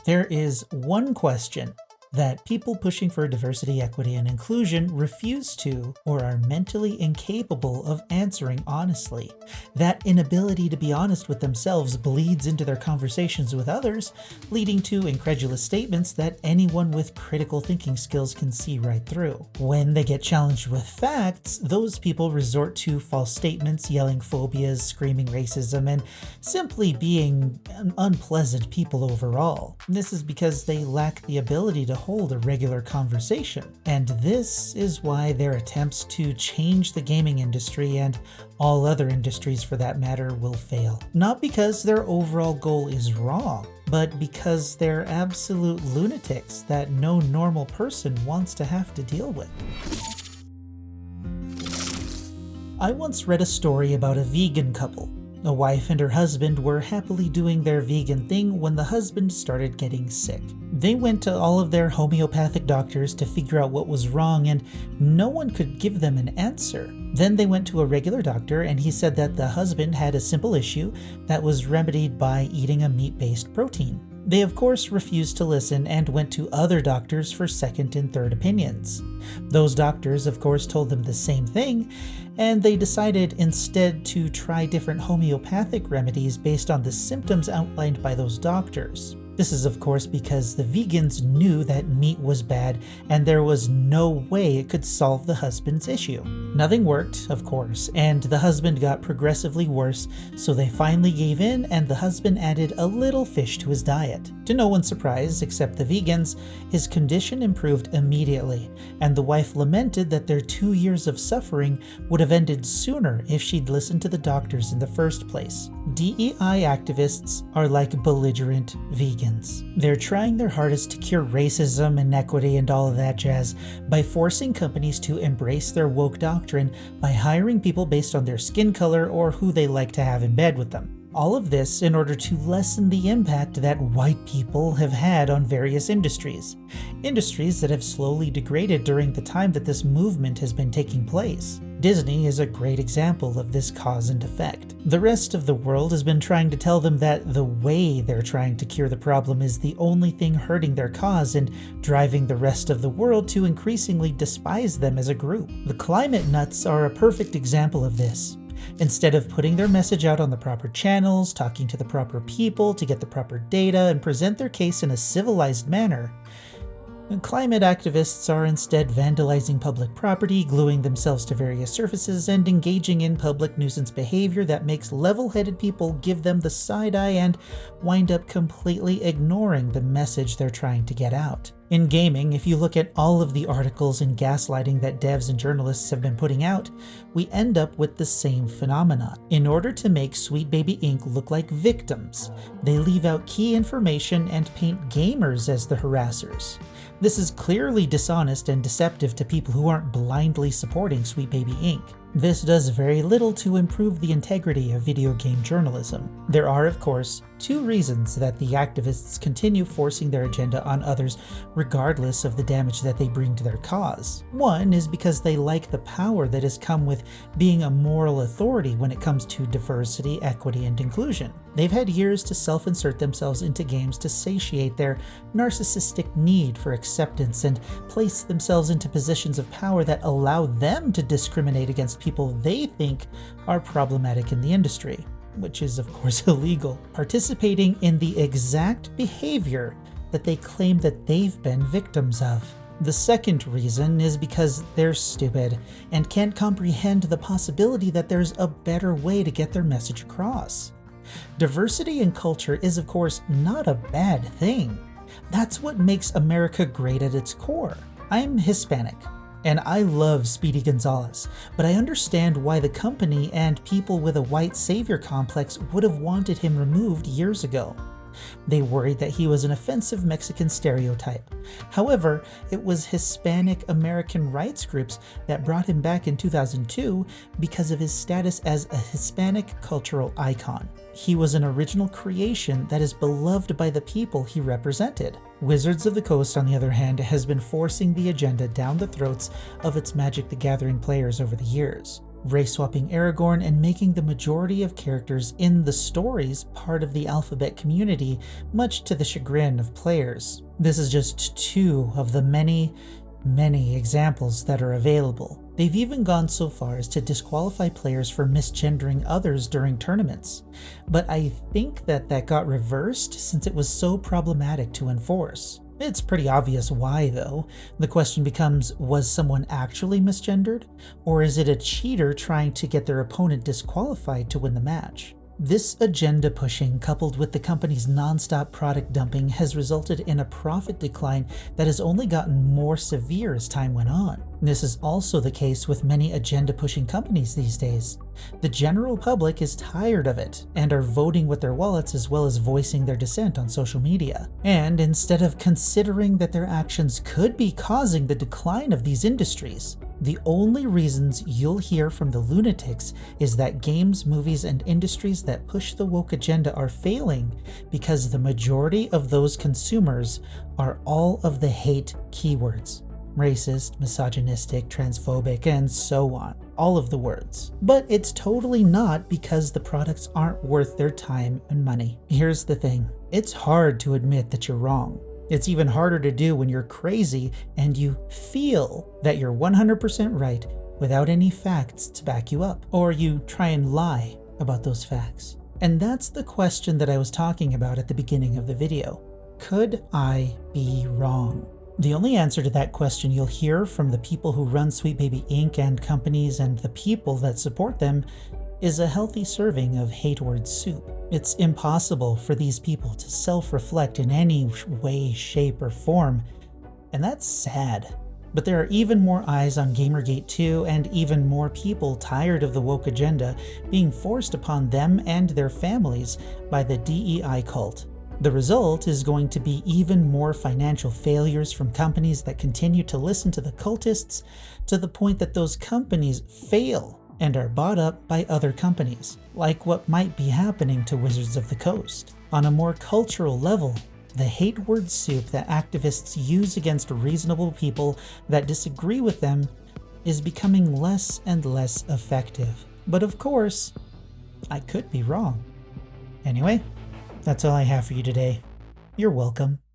There is one question that people pushing for diversity, equity, and inclusion refuse to or are mentally incapable of answering honestly. That inability to be honest with themselves bleeds into their conversations with others, leading to incredulous statements that anyone with critical thinking skills can see right through. When they get challenged with facts, those people resort to false statements, yelling phobias, screaming racism, and simply being unpleasant people overall. This is because they lack the ability to hold a regular conversation. And this is why their attempts to change the gaming industry, and all other industries for that matter, will fail. Not because their overall goal is wrong, but because they're absolute lunatics that no normal person wants to have to deal with. I once read a story about a vegan couple. A wife and her husband were happily doing their vegan thing when the husband started getting sick. They went to all of their homeopathic doctors to figure out what was wrong, and no one could give them an answer. Then they went to a regular doctor, and he said that the husband had a simple issue that was remedied by eating a meat-based protein. They of course refused to listen and went to other doctors for second and third opinions. Those doctors of course told them the same thing, and they decided instead to try different homeopathic remedies based on the symptoms outlined by those doctors. This is of course because the vegans knew that meat was bad and there was no way it could solve the husband's issue. Nothing worked, of course, and the husband got progressively worse, so they finally gave in and the husband added a little fish to his diet. To no one's surprise, except the vegans, his condition improved immediately, and the wife lamented that their 2 years of suffering would have ended sooner if she'd listened to the doctors in the first place. DEI activists are like belligerent vegans. They're trying their hardest to cure racism, inequity, and all of that jazz by forcing companies to embrace their woke doctrine by hiring people based on their skin color or who they like to have in bed with them. All of this in order to lessen the impact that white people have had on various industries. Industries that have slowly degraded during the time that this movement has been taking place. Disney is a great example of this cause and effect. The rest of the world has been trying to tell them that the way they're trying to cure the problem is the only thing hurting their cause and driving the rest of the world to increasingly despise them as a group. The climate nuts are a perfect example of this. Instead of putting their message out on the proper channels, talking to the proper people to get the proper data and present their case in a civilized manner, climate activists are instead vandalizing public property, gluing themselves to various surfaces, and engaging in public nuisance behavior that makes level-headed people give them the side eye and wind up completely ignoring the message they're trying to get out. In gaming, if you look at all of the articles and gaslighting that devs and journalists have been putting out, we end up with the same phenomenon. In order to make Sweet Baby Inc. look like victims, they leave out key information and paint gamers as the harassers. This is clearly dishonest and deceptive to people who aren't blindly supporting Sweet Baby Inc. This does very little to improve the integrity of video game journalism. There are, of course, two reasons that the activists continue forcing their agenda on others regardless of the damage that they bring to their cause. One is because they like the power that has come with being a moral authority when it comes to diversity, equity, and inclusion. They've had years to self-insert themselves into games to satiate their narcissistic need for acceptance and place themselves into positions of power that allow them to discriminate against people they think are problematic in the industry, which is of course illegal, participating in the exact behavior that they claim that they've been victims of. The second reason is because they're stupid and can't comprehend the possibility that there's a better way to get their message across. Diversity in culture is of course not a bad thing. That's what makes America great at its core. I'm Hispanic, and I love Speedy Gonzalez, but I understand why the company and people with a white savior complex would have wanted him removed years ago. They worried that he was an offensive Mexican stereotype. However, it was Hispanic American rights groups that brought him back in 2002 because of his status as a Hispanic cultural icon. He was an original creation that is beloved by the people he represented. Wizards of the Coast, on the other hand, has been forcing the agenda down the throats of its Magic the Gathering players over the years. race swapping Aragorn and making the majority of characters in the stories part of the alphabet community, much to the chagrin of players. This is just two of the many examples that are available. They've even gone so far as to disqualify players for misgendering others during tournaments. But I think that got reversed since it was so problematic to enforce. It's pretty obvious why, though. The question becomes, was someone actually misgendered? Or is it a cheater trying to get their opponent disqualified to win the match? This agenda pushing, coupled with the company's non-stop product dumping, has resulted in a profit decline that has only gotten more severe as time went on. This is also the case with many agenda pushing companies these days. The general public is tired of it and are voting with their wallets as well as voicing their dissent on social media. And instead of considering that their actions could be causing the decline of these industries, the only reasons you'll hear from the lunatics is that games, movies, and industries that push the woke agenda are failing because the majority of those consumers are all of the hate keywords. Racist, misogynistic, transphobic, and so on. All of the words. But it's totally not because the products aren't worth their time and money. Here's the thing. It's hard to admit that you're wrong. It's even harder to do when you're crazy and you feel that you're 100% right without any facts to back you up, or you try and lie about those facts. And that's the question that I was talking about at the beginning of the video. Could I be wrong? The only answer to that question you'll hear from the people who run Sweet Baby Inc. and companies and the people that support them is a healthy serving of hate word soup. It's impossible for these people to self-reflect in any way, shape, or form, and that's sad. But there are even more eyes on Gamergate 2 and even more people tired of the woke agenda being forced upon them and their families by the DEI cult. The result is going to be even more financial failures from companies that continue to listen to the cultists to the point that those companies fail and are bought up by other companies, like what might be happening to Wizards of the Coast. On a more cultural level, the hate word soup that activists use against reasonable people that disagree with them is becoming less and less effective. But of course, I could be wrong. Anyway, that's all I have for you today. You're welcome.